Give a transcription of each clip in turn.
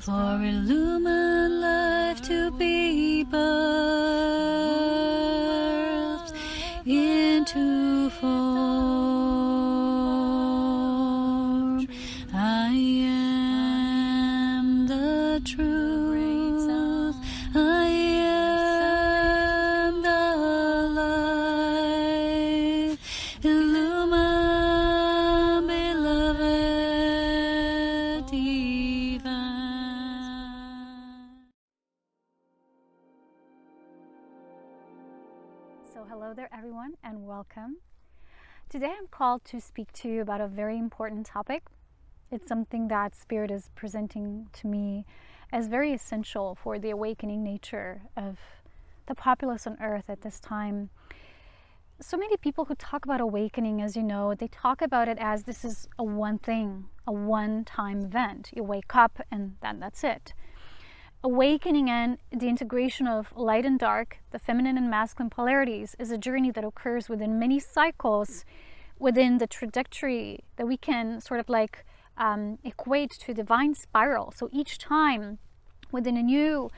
for illumined life to be birthed into form. I am the truth. I am the light. Illumine, beloved divine. So hello there everyone and welcome. Today I'm called to speak to you about a very important topic. It's something that Spirit is presenting to me as very essential for the awakening nature of the populace on earth at this time. So many people who talk about awakening, as you know, they talk about it as this is a one thing, a one-time event. You wake up and then that's it. Awakening and the integration of light and dark, the feminine and masculine polarities, is a journey that occurs within many cycles, within the trajectory that we can sort of like equate to a divine spiral. So each time within a new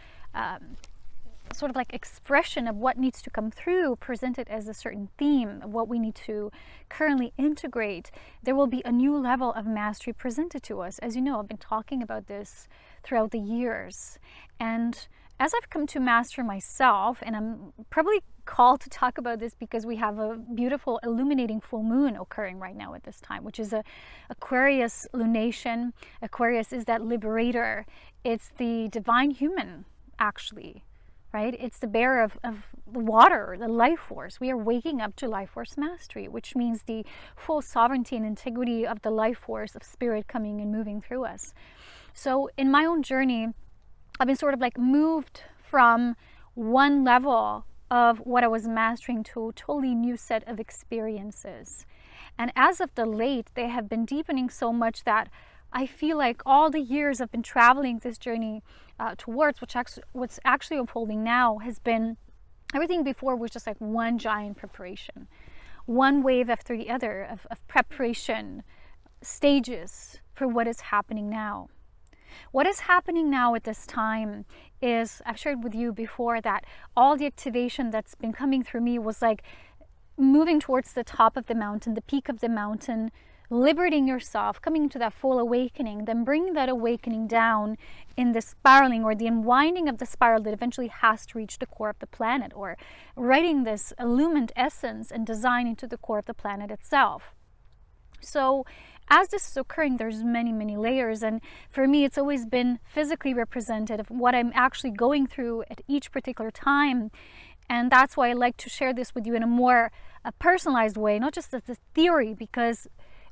sort of like expression of what needs to come through, presented as a certain theme of what we need to currently integrate, there will be a new level of mastery presented to us. As you know, I've been talking about this throughout the years, and as I've come to master myself, and I'm probably called to talk about this because we have a beautiful illuminating full moon occurring right now at this time, which is a Aquarius lunation. Aquarius is that liberator. It's the divine human, actually. Right? It's the bearer of the water, the life force. We are waking up to life force mastery, which means the full sovereignty and integrity of the life force of spirit coming and moving through us. So in my own journey, I've been sort of like moved from one level of what I was mastering to a totally new set of experiences. And as of the late, they have been deepening so much that I feel like all the years I've been traveling this journey towards what's actually unfolding now has been, everything before was just like one giant preparation, one wave after the other of preparation stages for what is happening now. What is happening now at this time is, I've shared with you before that all the activation that's been coming through me was like moving towards the top of the mountain, the peak of the mountain, liberating yourself, coming to that full awakening, then bringing that awakening down in the spiraling or the unwinding of the spiral that eventually has to reach the core of the planet, or writing this illumined essence and design into the core of the planet itself. So as this is occurring, there's many layers, and for me it's always been physically represented of what I'm actually going through at each particular time. And that's why I like to share this with you in a more personalized way, not just as a theory, because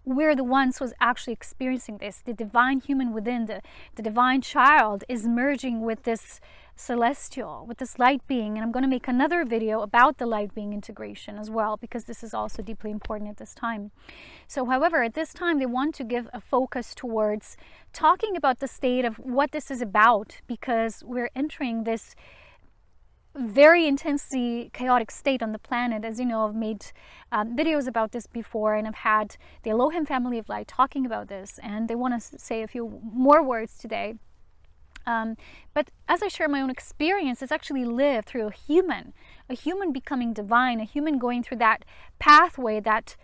we're the ones who's actually experiencing this. The divine human within, the divine child, is merging with this celestial, with this light being. And I'm going to make another video about the light being integration as well, because this is also deeply important at this time. So however, at this time they want to give a focus towards talking about the state of what this is about, because we're entering this very intensely chaotic state on the planet. As you know, I've made videos about this before, and I've had the Elohim family of light talking about this, and they want to say a few more words today. But as I share my own experience, it's actually lived through a human becoming divine, a human going through that pathway that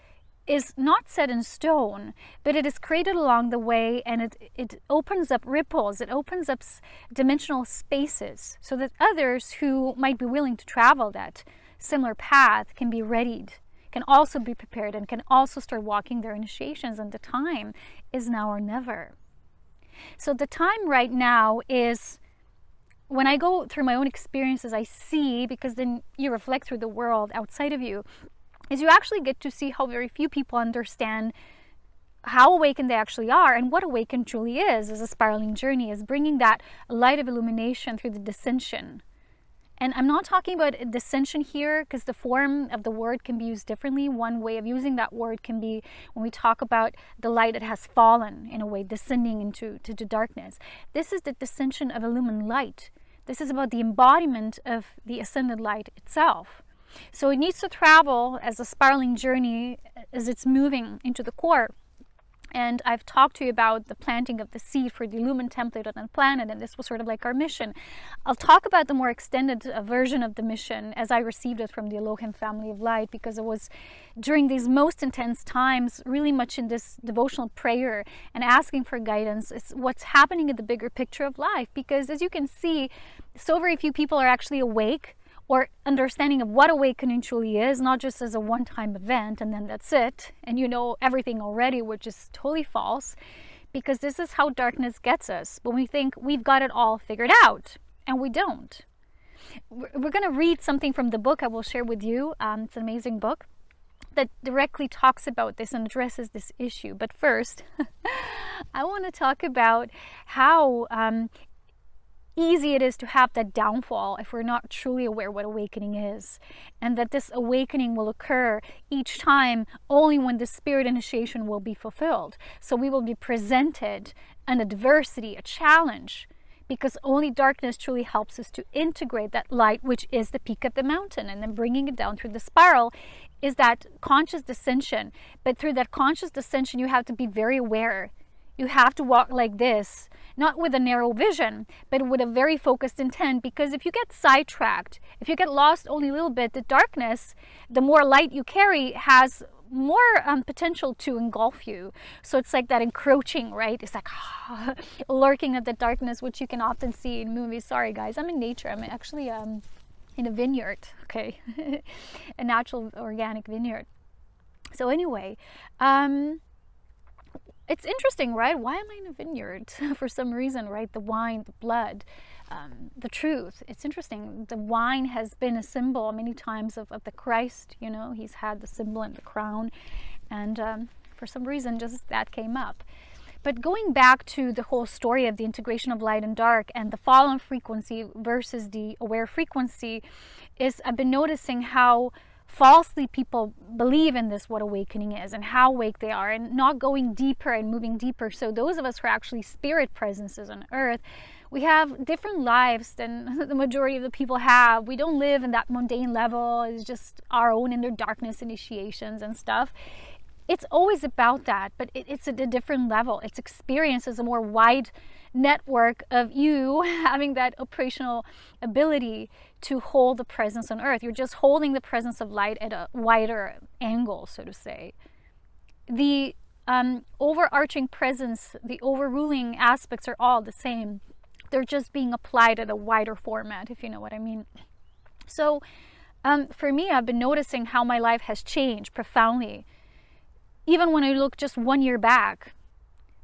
is not set in stone, but it is created along the way, and it opens up ripples, it opens up dimensional spaces so that others who might be willing to travel that similar path can be readied, can also be prepared, and can also start walking their initiations. And the time is now or never. So the time right now is, when I go through my own experiences, I see, because then you reflect through the world outside of you, is you actually get to see how very few people understand how awakened they actually are, and what awakened truly is a spiraling journey, is bringing that light of illumination through the descension. And I'm not talking about descension here, because the form of the word can be used differently. One way of using that word can be when we talk about the light that has fallen, in a way, descending into darkness. This is the descension of illumined light. This is about the embodiment of the ascended light itself. So it needs to travel as a spiraling journey as it's moving into the core. And I've talked to you about the planting of the seed for the Lumen template on the planet, and this was sort of like our mission. I'll talk about the more extended version of the mission as I received it from the Elohim family of light, because it was during these most intense times, really much in this devotional prayer and asking for guidance. It's what's happening in the bigger picture of life, because as you can see, so very few people are actually awake or understanding of what awakening truly is, not just as a one-time event and then that's it, and you know everything already, which is totally false, because this is how darkness gets us when we think we've got it all figured out, and we don't. We're going to read something from the book I will share with you. It's an amazing book that directly talks about this and addresses this issue. But first, I want to talk about how easy it is to have that downfall if we're not truly aware what awakening is, and that this awakening will occur each time only when the spirit initiation will be fulfilled. So we will be presented an adversity, a challenge, because only darkness truly helps us to integrate that light, which is the peak of the mountain, and then bringing it down through the spiral is that conscious descension. But through that conscious descension, you have to be very aware. You have to walk like this, not with a narrow vision, but with a very focused intent. Because if you get sidetracked, if you get lost only a little bit, the darkness, the more light you carry, has more potential to engulf you. So it's like that encroaching, right? It's like lurking at the darkness, which you can often see in movies. Sorry guys, I'm in nature. I'm actually in a vineyard, okay? A natural organic vineyard. So anyway, it's interesting, right? Why am I in a vineyard? For some reason, right? The wine, the blood, the truth. It's interesting. The wine has been a symbol many times of the Christ, you know. He's had the symbol and the crown. And for some reason, just that came up. But going back to the whole story of the integration of light and dark and the fallen frequency versus the aware frequency, is I've been noticing how falsely people believe in this, what awakening is and how awake they are, and not going deeper and moving deeper. So those of us who are actually spirit presences on earth, we have different lives than the majority of the people have. We don't live in that mundane level. It's just our own inner darkness initiations and stuff. It's always about that, but it's at a different level. It's experience as a more wide network of you having that operational ability to hold the presence on earth. You're just holding the presence of light at a wider angle, so to say. The overarching presence, the overruling aspects are all the same. They're just being applied at a wider format, if you know what I mean. So for me, I've been noticing how my life has changed profoundly. Even when I look just 1 year back,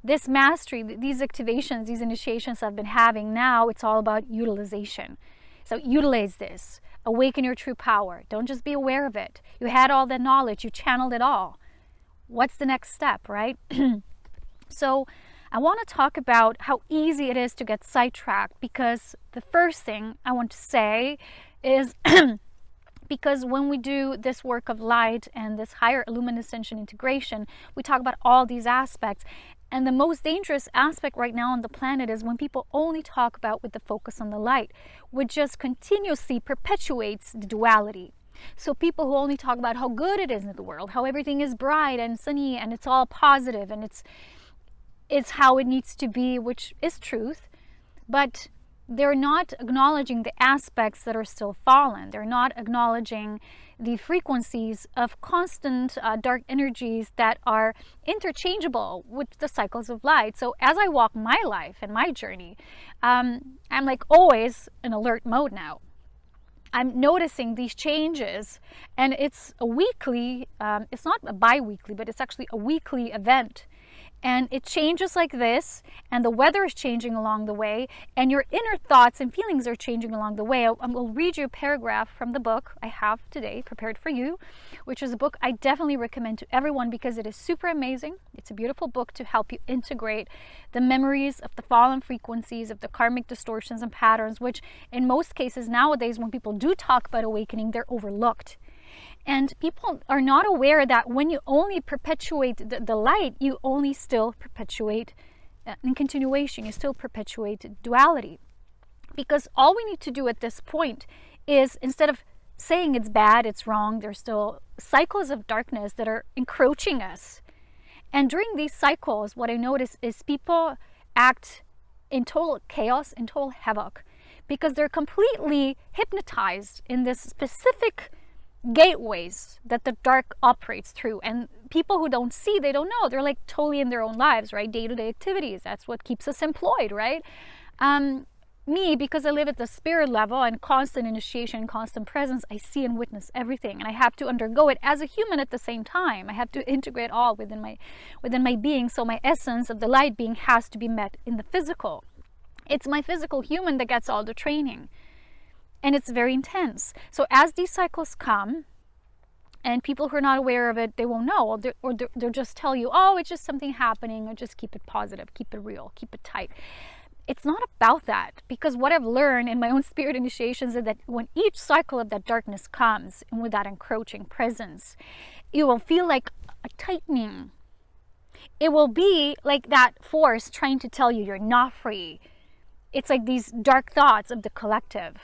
this mastery, these activations, these initiations I've been having now, it's all about utilization. So utilize this. Awaken your true power. Don't just be aware of it. You had all that knowledge. You channeled it all. What's the next step, right? So I want to talk about how easy it is to get sidetracked, because the first thing I want to say is because when we do this work of light and this higher illumination integration, we talk about all these aspects. And the most dangerous aspect right now on the planet is when people only talk about with the focus on the light, which just continuously perpetuates the duality. So people who only talk about how good it is in the world, how everything is bright and sunny and it's all positive and it's how it needs to be, which is truth, but they're not acknowledging the aspects that are still fallen. They're not acknowledging the frequencies of constant dark energies that are interchangeable with the cycles of light. So as I walk my life and my journey, I'm like always in alert mode now. I'm noticing these changes, and it's a weekly, it's not a bi-weekly, but it's actually a weekly event. And it changes like this, and the weather is changing along the way, and your inner thoughts and feelings are changing along the way. I will read you a paragraph from the book I have today prepared for you, which is a book I definitely recommend to everyone because it is super amazing. It's a beautiful book to help you integrate the memories of the fallen frequencies, of the karmic distortions and patterns, which in most cases nowadays when people do talk about awakening, they're overlooked. And people are not aware that when you only perpetuate the light, you only still perpetuate, in continuation, you still perpetuate duality. Because all we need to do at this point is, instead of saying it's bad, it's wrong, there's still cycles of darkness that are encroaching us. And during these cycles, what I notice is people act in total chaos, in total havoc, because they're completely hypnotized in this specific gateways that the dark operates through. And people who don't see, they don't know. They're like totally in their own lives, right? Day-to-day activities. That's what keeps us employed, right? Me, because I live at the spirit level and constant initiation, constant presence, I see and witness everything, and I have to undergo it as a human at the same time. I have to integrate all within my being. So my essence of the light being has to be met in the physical. It's my physical human that gets all the training, and it's very intense. So as these cycles come, and people who are not aware of it, they won't know, or they'll just tell you, oh, it's just something happening, or just keep it positive, keep it real, keep it tight. It's not about that, because what I've learned in my own spirit initiations is that when each cycle of that darkness comes, and with that encroaching presence, it will feel like a tightening. It will be like that force trying to tell you you're not free. It's like these dark thoughts of the collective,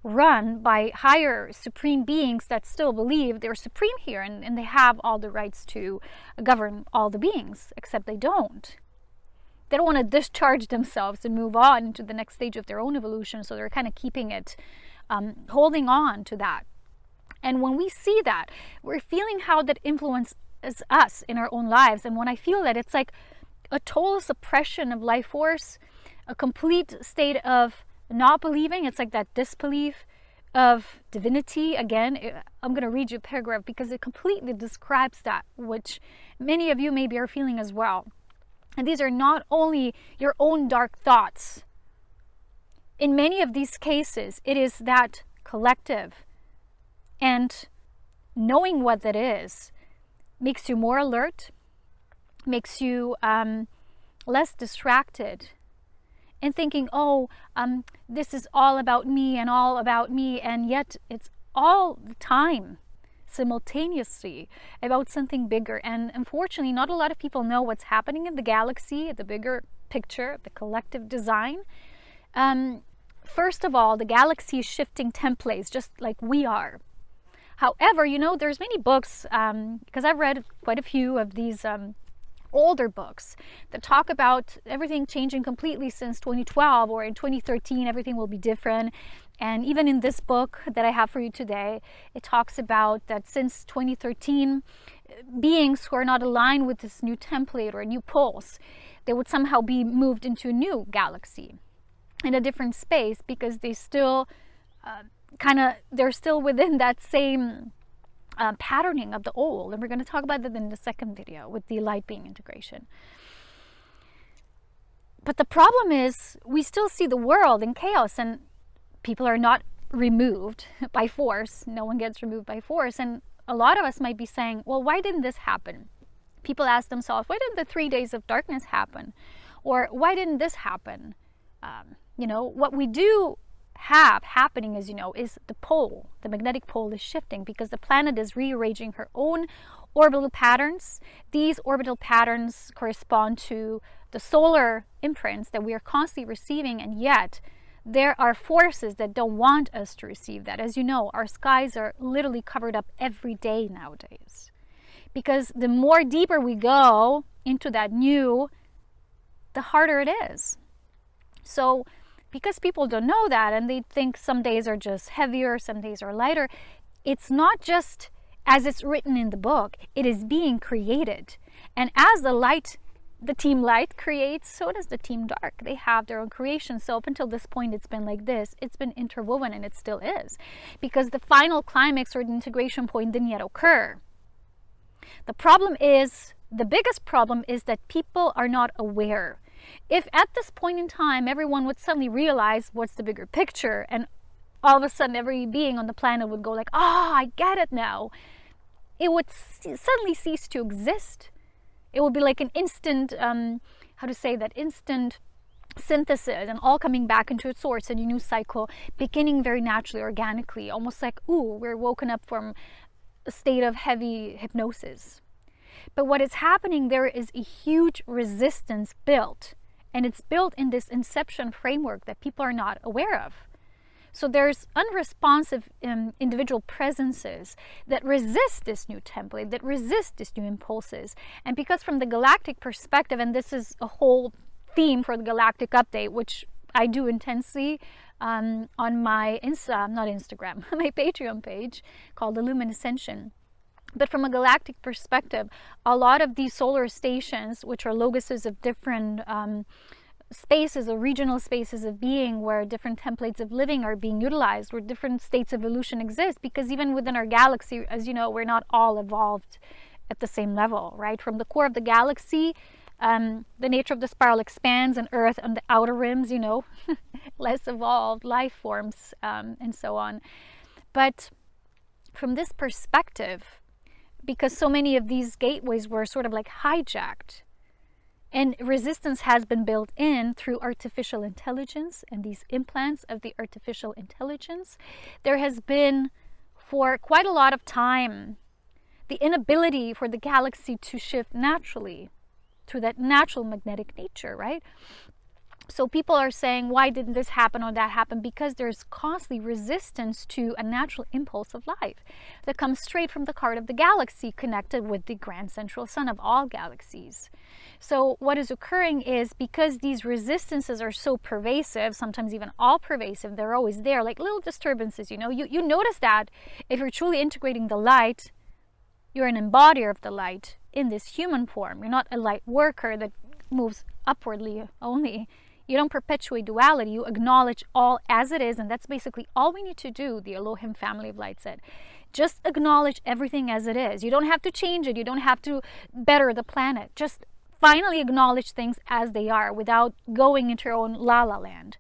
run by higher supreme beings that still believe they're supreme here, and they have all the rights to govern all the beings, except they don't. They don't want to discharge themselves and move on into the next stage of their own evolution, so they're kind of keeping it, holding on to that. And when we see that, we're feeling how that influences us in our own lives. And when I feel that, it's like a total suppression of life force, a complete state of not believing. It's like that disbelief of divinity. Again, I'm going to read you a paragraph because it completely describes that, which many of you maybe are feeling as well. And these are not only your own dark thoughts. In many of these cases, it is that collective. And knowing what that is makes you more alert, makes you less distracted, and thinking, oh, this is all about me and all about me. And yet it's all the time, simultaneously, about something bigger. And unfortunately, not a lot of people know what's happening in the galaxy, the bigger picture, the collective design. First of all, the galaxy is shifting templates just like we are. However, there's many books, because I've read quite a few of these older books that talk about everything changing completely since 2012, or in 2013 everything will be different. And even in this book that I have for you today, it talks about that since 2013, beings who are not aligned with this new template or a new pulse, they would somehow be moved into a new galaxy in a different space, because they still they're still within that same patterning of the old. And we're going to talk about that in the second video with the light being integration. But the problem is we still see the world in chaos, and people are not removed by force. No one gets removed by force. And a lot of us might be saying, well, why didn't this happen? People ask themselves, why didn't the 3 days of darkness happen? Or why didn't this happen? What we do have happening, as is the pole. The magnetic pole is shifting because the planet is rearranging her own orbital patterns. These orbital patterns correspond to the solar imprints that we are constantly receiving, and yet there are forces that don't want us to receive that. As you know, our skies are literally covered up every day nowadays, because the more deeper we go into that new, the harder it is. So because people don't know that, and they think some days are just heavier, some days are lighter, it's not just as it's written in the book, it is being created. And as the team light creates, so does the team dark. They have their own creation. So up until this point, it's been like this. It's been interwoven, and it still is, because the final climax or the integration point didn't yet occur. The biggest problem is that people are not aware. If at this point in time, everyone would suddenly realize what's the bigger picture, and all of a sudden every being on the planet would go like, I get it now, it would suddenly cease to exist. It would be like an instant, instant synthesis, and all coming back into its source, and a new cycle beginning very naturally, organically, almost like, we're woken up from a state of heavy hypnosis. But what is happening, there is a huge resistance built, and it's built in this inception framework that people are not aware of. So there's unresponsive individual presences that resist this new template, that resist these new impulses. And because from the galactic perspective, and this is a whole theme for the Galactic Update, which I do intensely on my not Instagram, my Patreon page called Elohim Ascension. But from a galactic perspective, a lot of these solar stations, which are loguses of different spaces or regional spaces of being where different templates of living are being utilized, where different states of evolution exist, because even within our galaxy, as you know, we're not all evolved at the same level, right? From the core of the galaxy, the nature of the spiral expands, and Earth on the outer rims, you know, less evolved life forms, and so on. But from this perspective, because so many of these gateways were sort of like hijacked, and resistance has been built in through artificial intelligence and these implants of the artificial intelligence, there has been for quite a lot of time the inability for the galaxy to shift naturally through that natural magnetic nature, right? So people are saying, why didn't this happen or that happen? Because there's constantly resistance to a natural impulse of life that comes straight from the heart of the galaxy, connected with the grand central sun of all galaxies. So what is occurring is, because these resistances are so pervasive, sometimes even all pervasive, they're always there, like little disturbances, you know, you notice that if you're truly integrating the light, you're an embodier of the light in this human form. You're not a light worker that moves upwardly only. You don't perpetuate duality, you acknowledge all as it is, and that's basically all we need to do, the Elohim family of light said. Just acknowledge everything as it is. You don't have to change it, you don't have to better the planet. Just finally acknowledge things as they are without going into your own la-la land.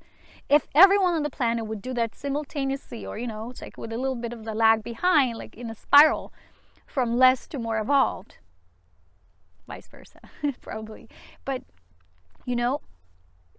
If everyone on the planet would do that simultaneously, or, you know, it's like with a little bit of the lag behind, like in a spiral, from less to more evolved, vice versa, probably. But, you know,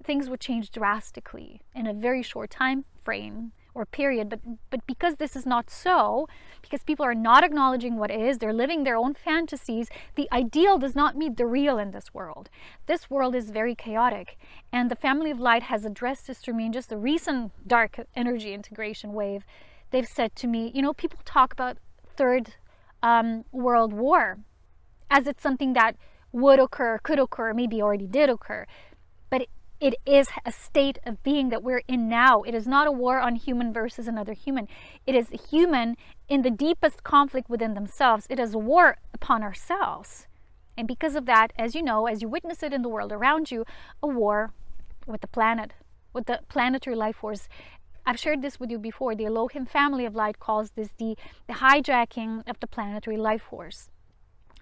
things would change drastically in a very short time frame or period. But because this is not so, because people are not acknowledging what is, they're living their own fantasies, the ideal does not meet the real in this world. This world is very chaotic, and the family of light has addressed this to me in just the recent dark energy integration wave. They've said to me, you know, people talk about third world war as it's something that would occur, could occur, maybe already did occur. But it is a state of being that we're in now. It is not a war on human versus another human. It is a human in the deepest conflict within themselves. It is a war upon ourselves. And because of that, as you know, as you witness it in the world around you, a war with the planet, with the planetary life force. I've shared this with you before. The Elohim family of light calls this the hijacking of the planetary life force.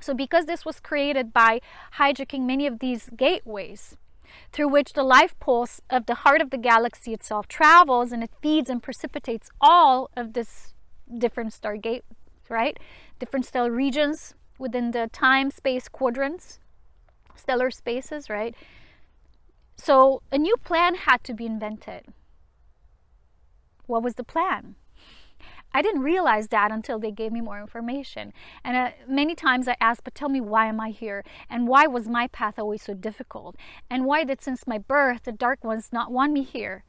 So because this was created by hijacking many of these gateways, through which the life pulse of the heart of the galaxy itself travels, and it feeds and precipitates all of this different stargate, right? Different stellar regions within the time-space quadrants, stellar spaces, right? So a new plan had to be invented. What was the plan? I didn't realize that until they gave me more information. And many times I asked, but tell me, why am I here? And why was my path always so difficult? And why did, since my birth, the dark ones not want me here?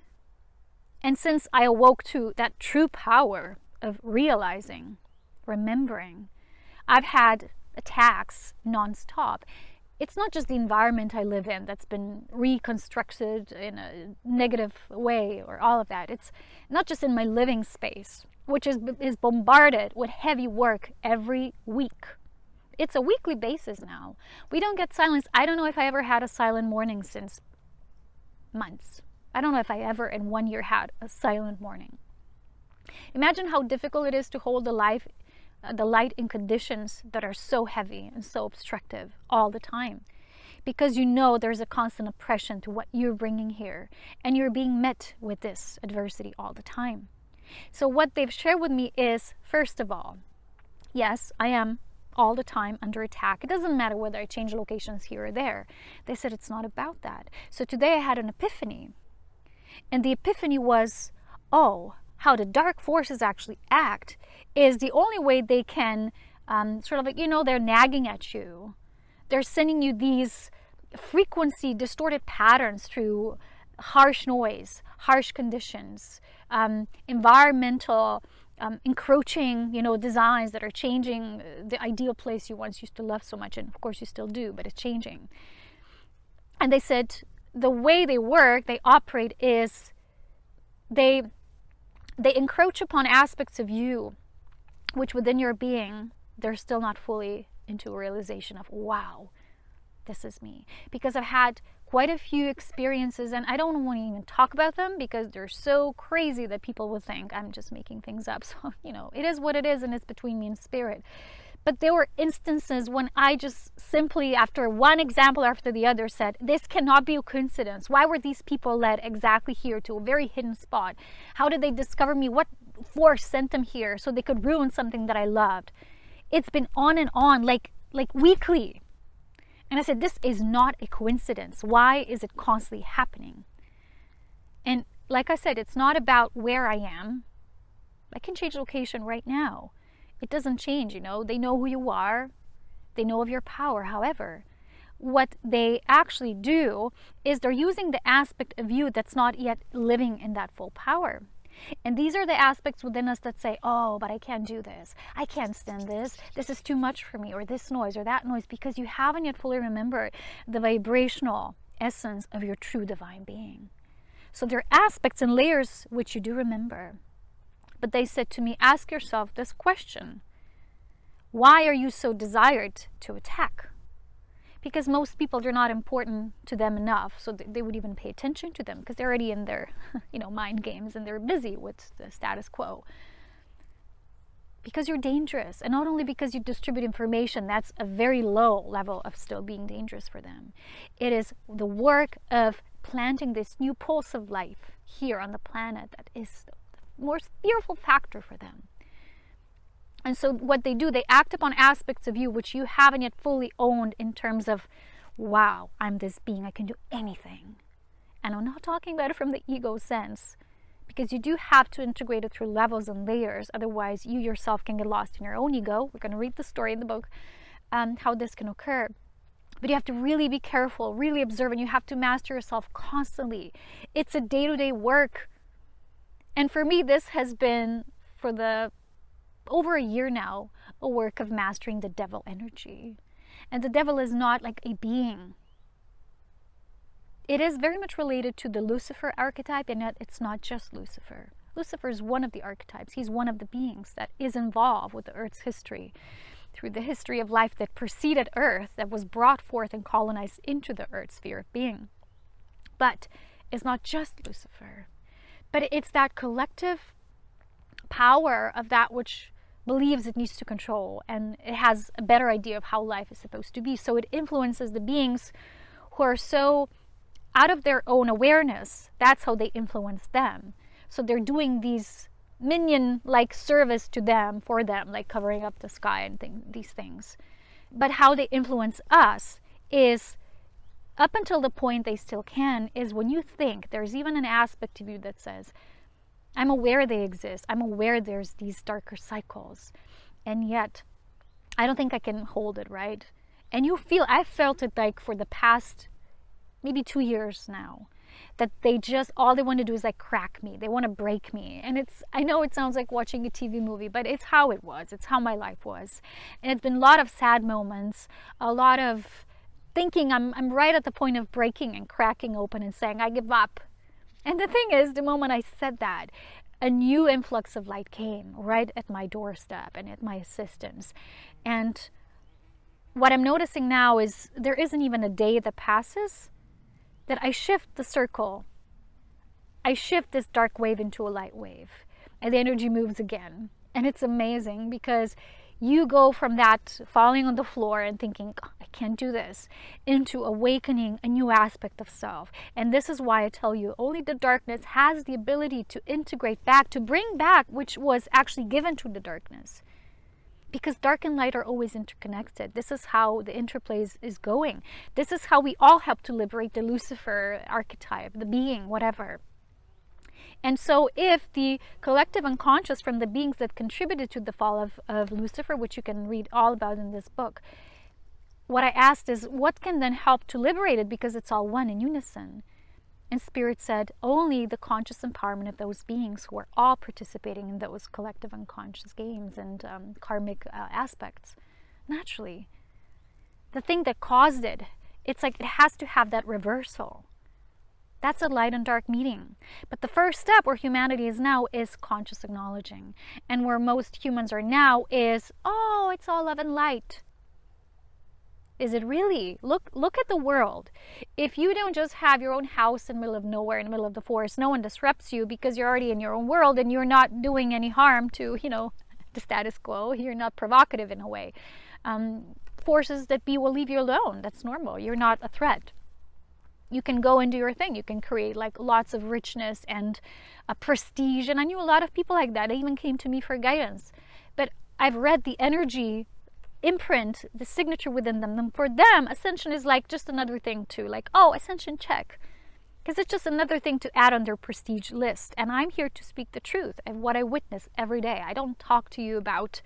And since I awoke to that true power of realizing, remembering, I've had attacks nonstop. It's not just the environment I live in that's been reconstructed in a negative way or all of that. It's not just in my living space, which is bombarded with heavy work every week. It's a weekly basis now. We don't get silence. I don't know if I ever had a silent morning since months. I don't know if I ever in 1 year had a silent morning. Imagine how difficult it is to hold the light in conditions that are so heavy and so obstructive all the time. Because you know there's a constant oppression to what you're bringing here, and you're being met with this adversity all the time. So what they've shared with me is, first of all, yes, I am all the time under attack. It doesn't matter whether I change locations here or there. They said it's not about that. So today I had an epiphany. And the epiphany was, oh, how the dark forces actually act is the only way they can sort of like, you know, they're nagging at you. They're sending you these frequency distorted patterns through harsh noise, harsh conditions, environmental encroaching, designs that are changing the ideal place you once used to love so much, and of course you still do, but it's changing. And they said the way they work, they operate, is they encroach upon aspects of you which within your being they're still not fully into a realization of, wow, this is me. Because I've had quite a few experiences, and I don't want to even talk about them because they're so crazy that people will think I'm just making things up. So, it is what it is, and it's between me and spirit. But there were instances when I just simply, after one example after the other, said, this cannot be a coincidence. Why were these people led exactly here to a very hidden spot? How did they discover me? What force sent them here so they could ruin something that I loved? It's been on and on, like weekly. And I said, this is not a coincidence. Why is it constantly happening? And like I said, it's not about where I am. I can change location right now. It doesn't change, They know who you are. They know of your power. However, what they actually do is they're using the aspect of you that's not yet living in that full power. And these are the aspects within us that say, oh, but I can't do this. I can't stand this. This is too much for me, or this noise or that noise, because you haven't yet fully remembered the vibrational essence of your true divine being. So there are aspects and layers which you do remember. But they said to me, ask yourself this question. Why are you so desired to attack? Because most people, they're not important to them enough, so they would even pay attention to them because they're already in their, mind games, and they're busy with the status quo. Because you're dangerous, and not only because you distribute information, that's a very low level of still being dangerous for them. It is the work of planting this new pulse of life here on the planet that is the most fearful factor for them. And so what they do, they act upon aspects of you which you haven't yet fully owned, in terms of, wow, I'm this being, I can do anything. And I'm not talking about it from the ego sense, because you do have to integrate it through levels and layers. Otherwise, you yourself can get lost in your own ego. We're going to read the story in the book, how this can occur. But you have to really be careful, really observe, and you have to master yourself constantly. It's a day-to-day work. And for me, this has been, for over a year now, a work of mastering the devil energy. And the devil is not like a being. It is very much related to the Lucifer archetype, and yet it's not just Lucifer. Lucifer is one of the archetypes. He's one of the beings that is involved with the Earth's history, through the history of life that preceded Earth, that was brought forth and colonized into the Earth sphere of being. But it's not just Lucifer, but it's that collective power of that which believes it needs to control, and it has a better idea of how life is supposed to be. So it influences the beings who are so out of their own awareness. That's how they influence them. So they're doing these minion-like service to them, for them, like covering up the sky and these things. But how they influence us is, up until the point they still can, is when you think there's even an aspect of you that says, I'm aware they exist. I'm aware there's these darker cycles. And yet, I don't think I can hold it, right? And I've felt it like for the past maybe 2 years now, that all they want to do is like crack me. They want to break me. And I know it sounds like watching a TV movie, but it's how it was. It's how my life was. And it's been a lot of sad moments, a lot of thinking I'm right at the point of breaking and cracking open and saying, I give up. And the thing is, the moment I said that, a new influx of light came right at my doorstep and at my assistance. And what I'm noticing now is there isn't even a day that passes that I shift the circle. I shift this dark wave into a light wave, and the energy moves again. And it's amazing, because you go from that falling on the floor and thinking, oh, I can't do this, into awakening a new aspect of self. And this is why I tell you, only the darkness has the ability to integrate back, to bring back which was actually given to the darkness. Because dark and light are always interconnected. This is how the interplay is going. This is how we all help to liberate the Lucifer archetype, the being, whatever. And so if the collective unconscious from the beings that contributed to the fall of Lucifer, which you can read all about in this book, what I asked is, what can then help to liberate it, because it's all one in unison? And Spirit said only the conscious empowerment of those beings who are all participating in those collective unconscious games and karmic aspects. Naturally, the thing that caused it, it's like it has to have that reversal. That's a light and dark meeting. But the first step where humanity is now is conscious acknowledging. And where most humans are now is, oh, it's all love and light. Is it really? Look at the world. If you don't just have your own house in the middle of nowhere, in the middle of the forest, no one disrupts you because you're already in your own world and you're not doing any harm to, the status quo. You're not provocative in a way. Forces that be will leave you alone. That's normal. You're not a threat. You can go and do your thing. You can create like lots of richness and prestige. And I knew a lot of people like that. They even came to me for guidance. But I've read the energy imprint, the signature within them. And for them, ascension is like just another thing to like, oh, ascension check. Because it's just another thing to add on their prestige list. And I'm here to speak the truth of what I witness every day. I don't talk to you about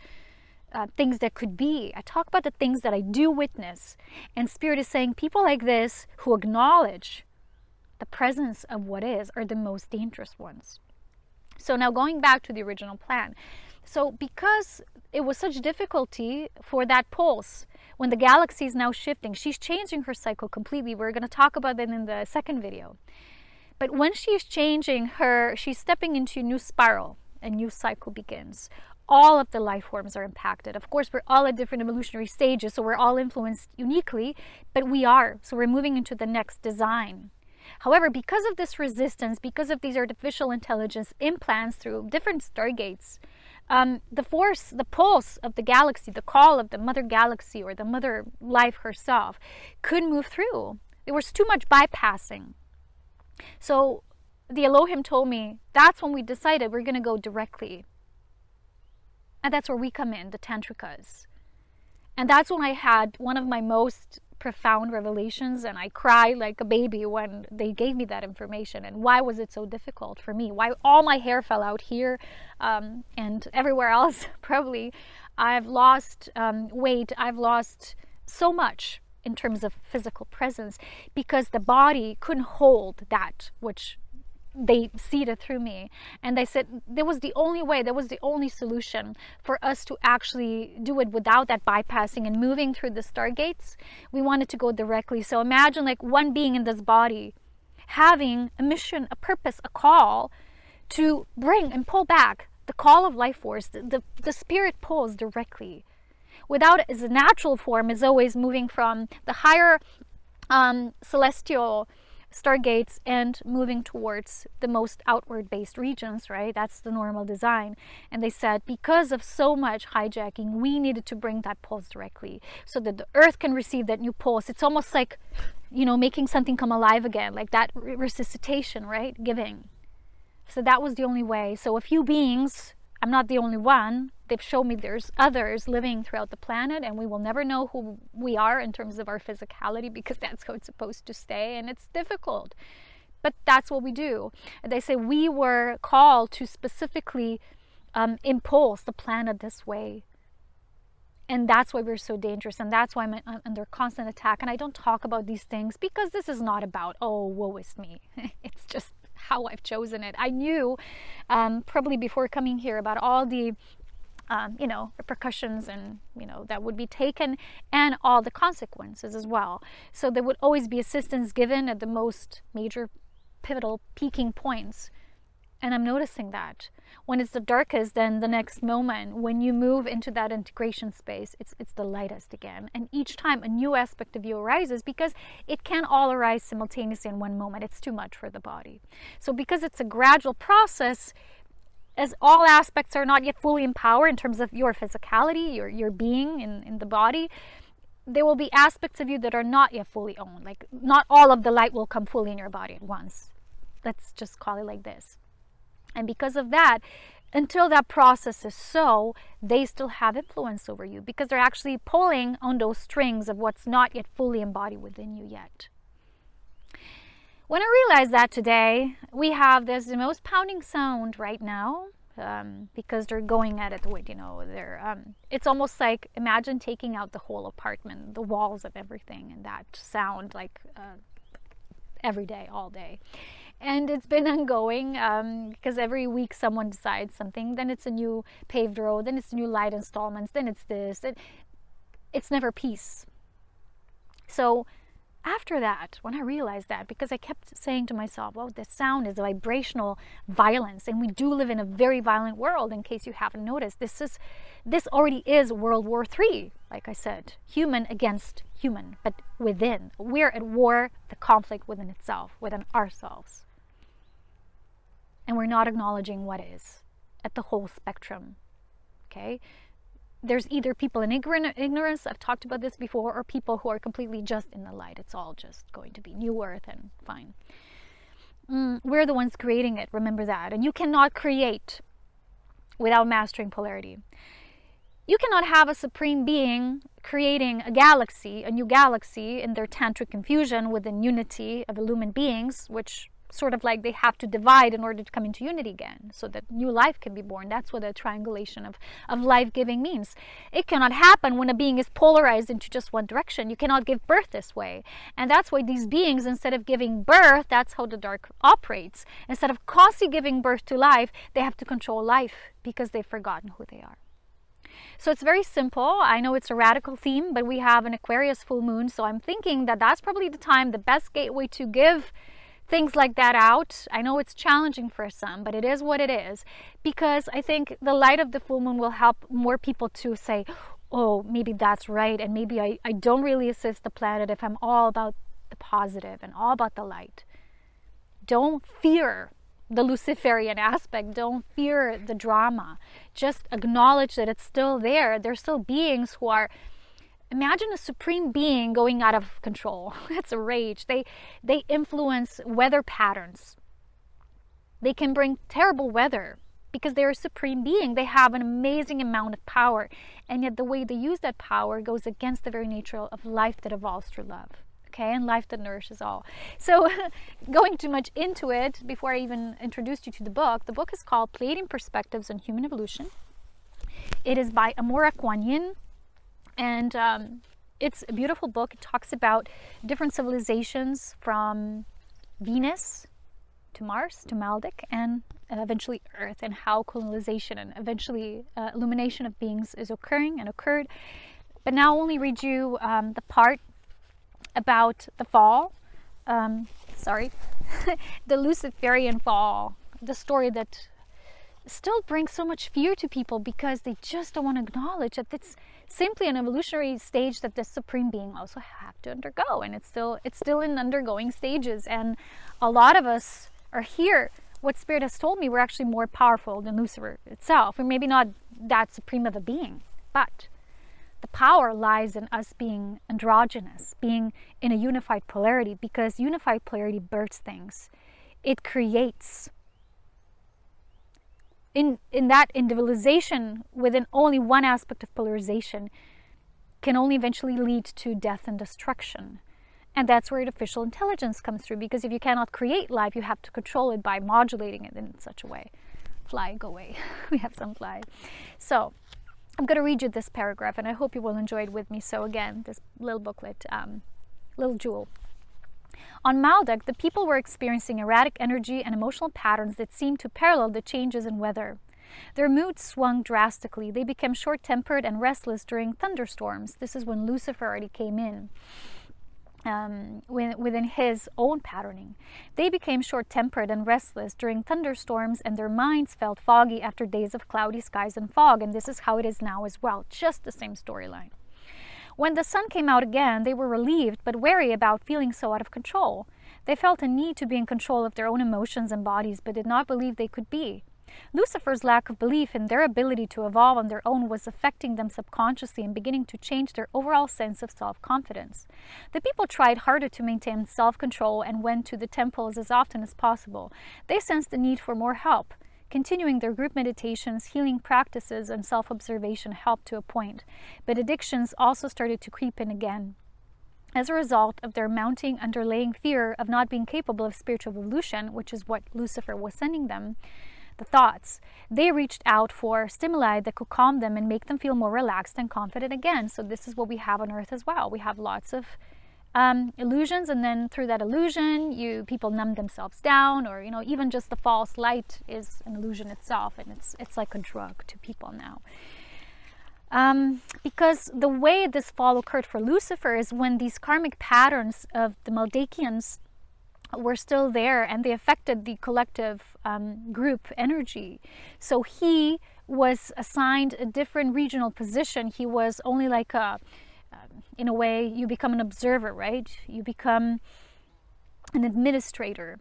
things that could be. I talk about the things that I do witness. And Spirit is saying people like this who acknowledge the presence of what is are the most dangerous ones. So now going back to the original plan. So because it was such difficulty for that pulse, when the galaxy is now shifting, she's changing her cycle completely. We're going to talk about that in the second video. But when she's changing she's stepping into a new spiral, a new cycle begins. All of the life forms are impacted. Of course, we're all at different evolutionary stages, so we're all influenced uniquely, but we are. So we're moving into the next design. However, because of this resistance, because of these artificial intelligence implants through different stargates, the force, the pulse of the galaxy, the call of the mother galaxy or the mother life herself couldn't move through. There was too much bypassing. So the Elohim told me, that's when we decided we're going to go directly. And that's where we come in, the Tantrikas. And that's when I had one of my most profound revelations, and I cried like a baby when they gave me that information. And why was it so difficult for me? Why all my hair fell out here and everywhere else, probably. I've lost weight. I've lost so much in terms of physical presence because the body couldn't hold that which they seeded through me. And they said there was the only way, there was the only solution for us to actually do it without that bypassing and moving through the stargates. We wanted to go directly. So imagine like one being in this body having a mission, a purpose, a call to bring and pull back the call of life force. The spirit pulls directly. Without it, as a natural form is always moving from the higher celestial stargates and moving towards the most outward based regions, right? That's the normal design. And they said because of so much hijacking, we needed to bring that pulse directly so that the earth can receive that new pulse. It's almost like, making something come alive again, like that resuscitation, right? Giving. So that was the only way. So a few beings, I'm not the only one, they've shown me there's others living throughout the planet, and we will never know who we are in terms of our physicality because that's how it's supposed to stay, and it's difficult. But that's what we do. And they say we were called to specifically impulse the planet this way. And that's why we're so dangerous, and that's why I'm under constant attack. And I don't talk about these things because this is not about, oh, woe is me. It's just how I've chosen it. I knew probably before coming here about all the repercussions and, that would be taken and all the consequences as well. So there would always be assistance given at the most major pivotal peaking points. And I'm noticing that when it's the darkest, then the next moment, when you move into that integration space, it's the lightest again. And each time a new aspect of you arises because it can all arise simultaneously in one moment. It's too much for the body. So because it's a gradual process, as all aspects are not yet fully empowered in terms of your physicality, your being in the body, there will be aspects of you that are not yet fully owned. Like not all of the light will come fully in your body at once. Let's just call it like this. And because of that, until that process is so, they still have influence over you because they're actually pulling on those strings of what's not yet fully embodied within you yet. When I realized that today, there's the most pounding sound right now because they're going at it with, it's almost like, imagine taking out the whole apartment, the walls of everything, and that sound like every day, all day. And it's been ongoing because every week someone decides something. Then it's a new paved road. Then it's new light installments. Then it's this. It's never peace. So after that, when I realized that, because I kept saying to myself, well, this sound is vibrational violence, and we do live in a very violent world, in case you haven't noticed. This already is World War III, like I said, human against human, but within. We're at war, the conflict within itself, within ourselves. And we're not acknowledging what is at the whole spectrum, okay? There's either people in ignorance, I've talked about this before, or people who are completely just in the light. It's all just going to be new earth and fine. We're the ones creating it, remember that. And you cannot create without mastering polarity. You cannot have a supreme being creating a galaxy, a new galaxy, in their tantric confusion within unity of illumined beings, which sort of like they have to divide in order to come into unity again, so that new life can be born. That's what a triangulation of life-giving means. It cannot happen when a being is polarized into just one direction. You cannot give birth this way. And that's why these beings, instead of giving birth, that's how the dark operates. Instead of constantly giving birth to life, they have to control life because they've forgotten who they are. So it's very simple. I know it's a radical theme, but we have an Aquarius full moon, so I'm thinking that that's probably the time, the best gateway to give things like that out. I know it's challenging for some, but it is what it is, because I think the light of the full moon will help more people to say, oh, maybe that's right, and maybe I don't really assist the planet if I'm all about the positive and all about the light. Don't fear the Luciferian aspect. Don't fear the drama. Just acknowledge that it's still there. There's still beings who are, imagine a supreme being going out of control. That's a rage. They influence weather patterns. They can bring terrible weather because they're a supreme being. They have an amazing amount of power. And yet the way they use that power goes against the very nature of life that evolves through love. Okay, and life that nourishes all. So going too much into it, before I even introduced you to the book is called Pleiadian Perspectives on Human Evolution. It is by Aurea and it's a beautiful book. It talks about different civilizations from Venus to Mars to Maldek and eventually Earth, and how colonization and eventually illumination of beings is occurring and occurred. But now I'll only read you the part about the fall, the Luciferian fall, the story that still brings so much fear to people because they just don't want to acknowledge that it's simply an evolutionary stage that this supreme being also have to undergo, and it's still in undergoing stages. And a lot of us are here. What Spirit has told me, we're actually more powerful than Lucifer itself. We're maybe not that supreme of a being, but the power lies in us being androgynous, being in a unified polarity, because unified polarity births things. It creates. In that individualization within only one aspect of polarization can only eventually lead to death and destruction. And that's where artificial intelligence comes through, because if you cannot create life, you have to control it by modulating it in such a way. Fly, go away. We have some fly. So I'm going to read you this paragraph, and I hope you will enjoy it with me. So again, this little booklet, little jewel. On Maldek, the people were experiencing erratic energy and emotional patterns that seemed to parallel the changes in weather. Their moods swung drastically. They became short-tempered and restless during thunderstorms. This is when Lucifer already came in. Within his own patterning. They became short-tempered and restless during thunderstorms, and their minds felt foggy after days of cloudy skies and fog, and this is how it is now as well, just the same storyline. When the sun came out again, they were relieved but wary about feeling so out of control. They felt a need to be in control of their own emotions and bodies, but did not believe they could be. Lucifer's lack of belief in their ability to evolve on their own was affecting them subconsciously and beginning to change their overall sense of self-confidence. The people tried harder to maintain self-control and went to the temples as often as possible. They sensed the need for more help. Continuing their group meditations, healing practices, and self-observation helped to a point, but addictions also started to creep in again. As a result of their mounting underlying fear of not being capable of spiritual evolution, which is what Lucifer was sending them, the thoughts, they reached out for stimuli that could calm them and make them feel more relaxed and confident again. So this is what we have on Earth as well. We have lots of illusions, and then through that illusion, people numb themselves down, or even just the false light is an illusion itself, and it's like a drug to people now. Because the way this fall occurred for Lucifer is when these karmic patterns of the Maldakians were still there, and they affected the collective group energy. So he was assigned a different regional position. He was only like in a way, you become an observer, right? You become an administrator.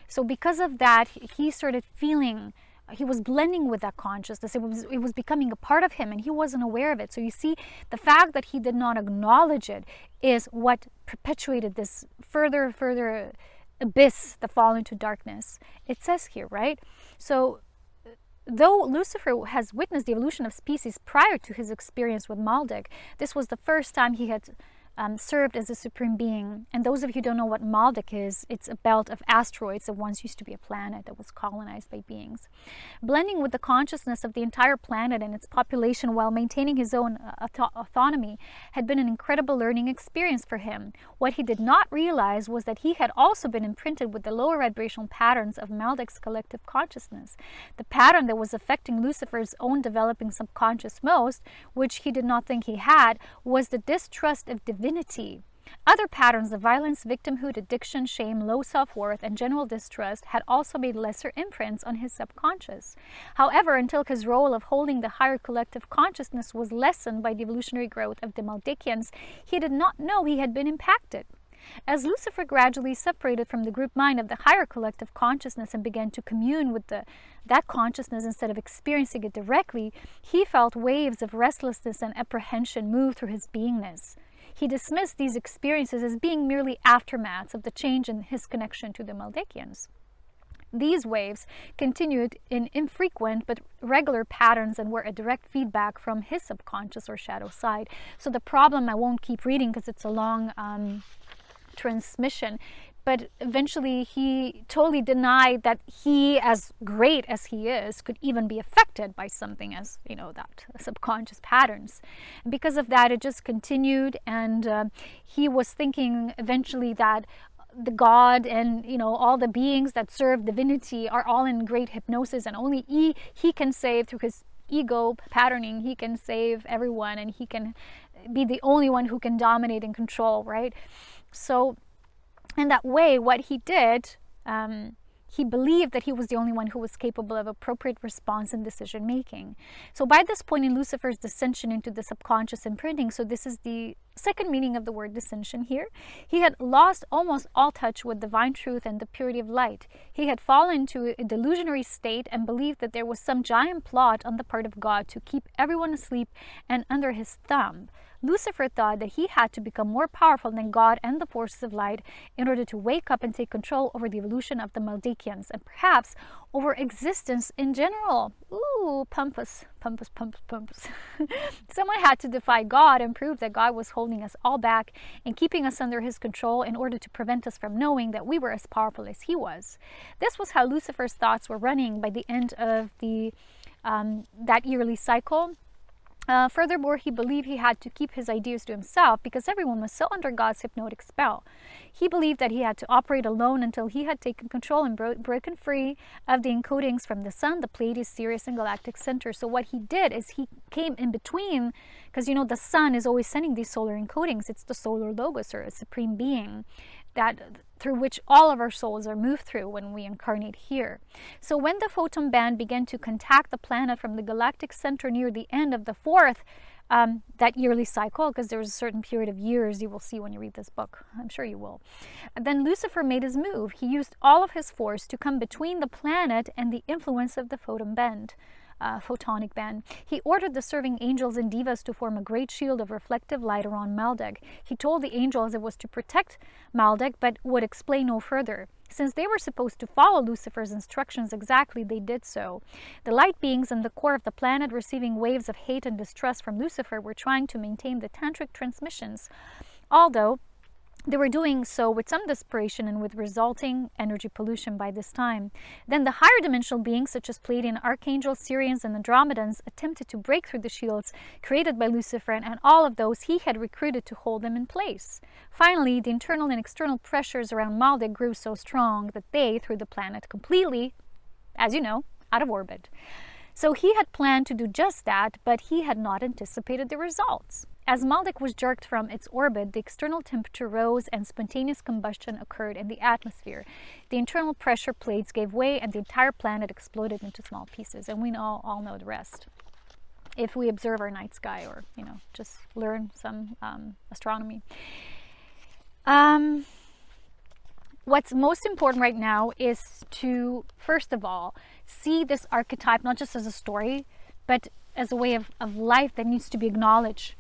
So because of that, he started feeling, he was blending with that consciousness. It was becoming a part of him, and he wasn't aware of it. So you see, the fact that he did not acknowledge it is what perpetuated this further abyss, the fall into darkness. It says here, right? So though Lucifer has witnessed the evolution of species prior to his experience with Maldek, this was the first time he had served as a supreme being. And those of you who don't know what Maldek is, it's a belt of asteroids that once used to be a planet that was colonized by beings. Blending with the consciousness of the entire planet and its population while maintaining his own autonomy had been an incredible learning experience for him. What he did not realize was that he had also been imprinted with the lower vibrational patterns of Maldek's collective consciousness. The pattern that was affecting Lucifer's own developing subconscious most, which he did not think he had, was the distrust of divinity. Other patterns of violence, victimhood, addiction, shame, low self-worth, and general distrust had also made lesser imprints on his subconscious. However, until his role of holding the higher collective consciousness was lessened by the evolutionary growth of the Maldakians, he did not know he had been impacted. As Lucifer gradually separated from the group mind of the higher collective consciousness and began to commune with that consciousness instead of experiencing it directly, he felt waves of restlessness and apprehension move through his beingness. He dismissed these experiences as being merely aftermaths of the change in his connection to the Maldakians. These waves continued in infrequent but regular patterns and were a direct feedback from his subconscious or shadow side. So the problem, I won't keep reading because it's a long transmission, but eventually he totally denied that he, as great as he is, could even be affected by something as, that subconscious patterns. And because of that, it just continued, and he was thinking eventually that the God and, all the beings that serve divinity are all in great hypnosis, and only he can save through his ego patterning. He can save everyone, and he can be the only one who can dominate and control, right? So in that way, what he did, he believed that he was the only one who was capable of appropriate response and decision making. So by this point in Lucifer's descension into the subconscious imprinting, so this is the second meaning of the word descension here, he had lost almost all touch with divine truth and the purity of light. He had fallen into a delusionary state and believed that there was some giant plot on the part of God to keep everyone asleep and under his thumb. Lucifer thought that he had to become more powerful than God and the forces of light in order to wake up and take control over the evolution of the Maldakians, and perhaps over existence in general. Ooh, pumpus. Someone had to defy God and prove that God was holding us all back and keeping us under his control in order to prevent us from knowing that we were as powerful as he was. This was how Lucifer's thoughts were running by the end of that yearly cycle. Furthermore, he believed he had to keep his ideas to himself because everyone was so under God's hypnotic spell. He believed that he had to operate alone until he had taken control and broken free of the encodings from the Sun, the Pleiades, Sirius, and Galactic Center. So what he did is he came in between, because the Sun is always sending these solar encodings. It's the solar logos, or a supreme being, that through which all of our souls are moved through when we incarnate here. So when the photon band began to contact the planet from the galactic center near the end of the fourth, that yearly cycle, because there's a certain period of years you will see when you read this book, I'm sure you will. And then Lucifer made his move. He used all of his force to come between the planet and the influence of the photonic band. He ordered the serving angels and devas to form a great shield of reflective light around Maldek. He told the angels it was to protect Maldek, but would explain no further. Since they were supposed to follow Lucifer's instructions exactly, they did so. The light beings in the core of the planet, receiving waves of hate and distrust from Lucifer, were trying to maintain the tantric transmissions. Although they were doing so with some desperation and with resulting energy pollution by this time. Then the higher dimensional beings such as Pleiadian archangels, Sirians, and Andromedans attempted to break through the shields created by Luciferian and all of those he had recruited to hold them in place. Finally, the internal and external pressures around Maldek grew so strong that they threw the planet completely, as you know, out of orbit. So he had planned to do just that, but he had not anticipated the results. As Maldek was jerked from its orbit, the external temperature rose and spontaneous combustion occurred in the atmosphere. The internal pressure plates gave way and the entire planet exploded into small pieces. And we all know the rest. If we observe our night sky or, just learn some astronomy. What's most important right now is to, first of all, see this archetype not just as a story, but as a way of life that needs to be acknowledged.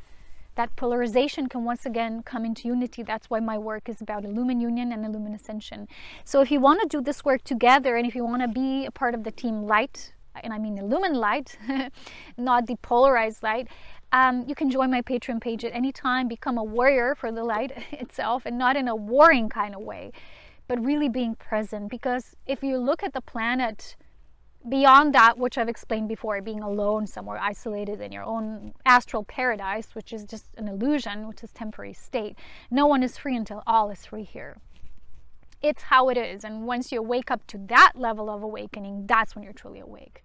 That polarization can once again come into unity. That's why my work is about Illumin Union and Illumin Ascension. So if you want to do this work together, and if you want to be a part of the team light, and I mean Illumin Light, not the polarized light, you can join my Patreon page at any time, become a warrior for the light itself, and not in a warring kind of way, but really being present. Because if you look at the planet, beyond that, which I've explained before, being alone somewhere isolated in your own astral paradise, which is just an illusion, which is temporary state. No one is free until all is free here. It's how it is. And once you wake up to that level of awakening, that's when you're truly awake.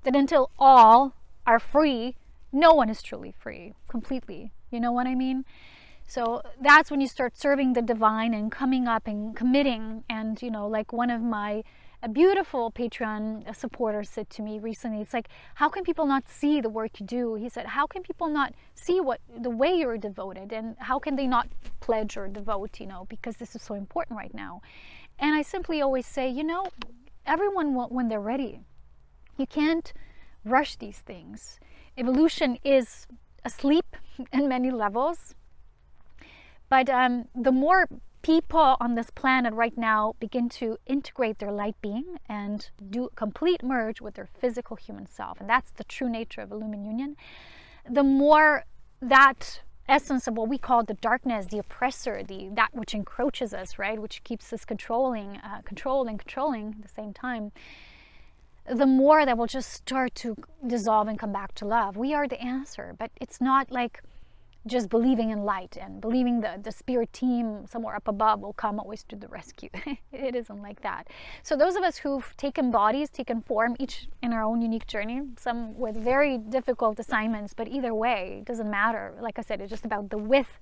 That until all are free, no one is truly free completely. You know what I mean? So that's when you start serving the divine and coming up and committing. And, like one of my a beautiful Patreon supporter said to me recently, it's like, how can people not see the work you do? He said, how can people not see the way you're devoted, and how can they not pledge or devote, because this is so important right now. And I simply always say, everyone when they're ready. You can't rush these things. Evolution is asleep in many levels, but the more people on this planet right now begin to integrate their light being and do a complete merge with their physical human self, and that's the true nature of Illumin Union, the more that essence of what we call the darkness, the oppressor, that which encroaches us, right, which keeps us controlled and controlling at the same time, the more that will just start to dissolve and come back to love. We are the answer, but it's not like just believing in light and believing the spirit team somewhere up above will come always to the rescue. It isn't like that. So those of us who've taken bodies, taken form, each in our own unique journey, some with very difficult assignments, but either way, it doesn't matter. Like I said, it's just about the width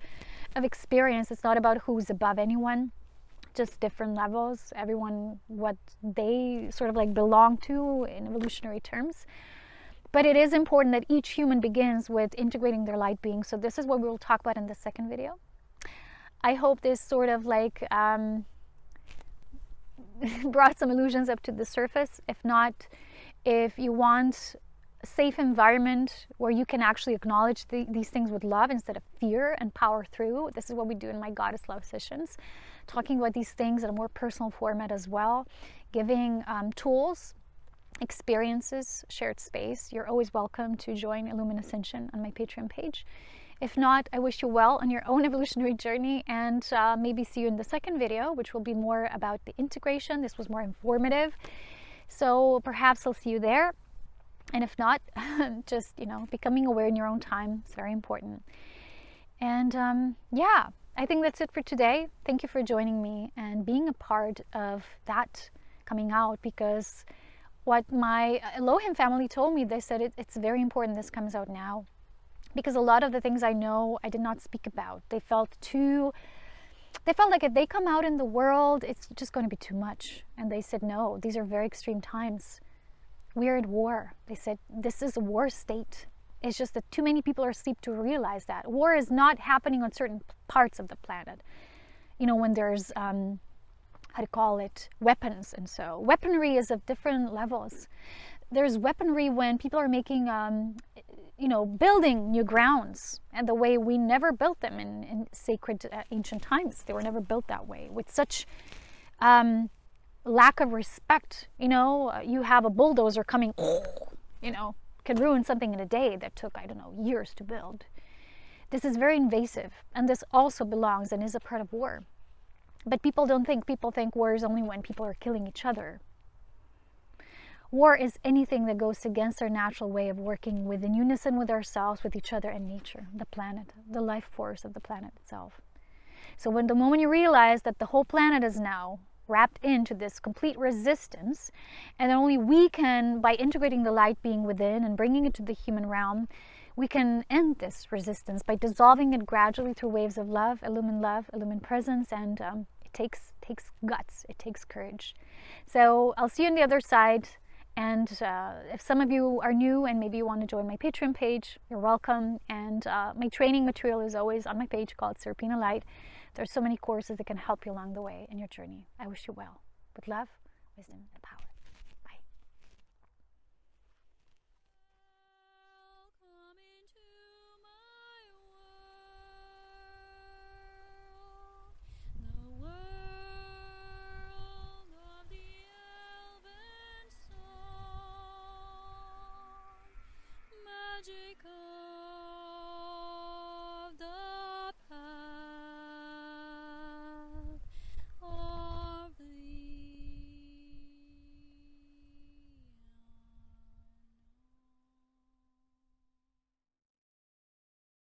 of experience. It's not about who's above anyone, just different levels, everyone what they sort of like belong to in evolutionary terms. But it is important that each human begins with integrating their light being. So this is what we will talk about in the second video. I hope this sort of like brought some illusions up to the surface. If not, if you want a safe environment where you can actually acknowledge these things with love instead of fear and power through, this is what we do in my Goddess Love sessions, talking about these things in a more personal format as well, giving tools, experiences, shared space. You're always welcome to join Illumin Ascension on my Patreon page. If not, I wish you well on your own evolutionary journey, and maybe see you in the second video, which will be more about the integration. This was more informative, so perhaps I'll see you there. And if not, just becoming aware in your own time is very important. And yeah, I think that's it for today. Thank you for joining me and being a part of that coming out, because what my Elohim family told me, they said it's very important this comes out now, because a lot of the things I know I did not speak about. They felt like if they come out in the world, it's just going to be too much. And they said, no, these are very extreme times. We're at war. They said, this is a war state. It's just that too many people are asleep to realize that. War is not happening on certain parts of the planet. When there's how to call it, weapons. And so weaponry is of different levels. There's weaponry when people are making, building new grounds, and the way we never built them in sacred ancient times. They were never built that way, with such lack of respect. You have a bulldozer coming, can ruin something in a day that took, years to build. This is very invasive, and this also belongs and is a part of war. But people don't think. People think war is only when people are killing each other. War is anything that goes against our natural way of working in unison with ourselves, with each other, and nature, the planet, the life force of the planet itself. So when the moment you realize that the whole planet is now wrapped into this complete resistance, and only we can, by integrating the light being within and bringing it to the human realm, we can end this resistance by dissolving it gradually through waves of love, illumined presence, and it takes guts, it takes courage. So I'll see you on the other side. And if some of you are new and maybe you want to join my Patreon page, you're welcome. And my training material is always on my page called Serpina Light. There's so many courses that can help you along the way in your journey. I wish you well. With love, wisdom, and power.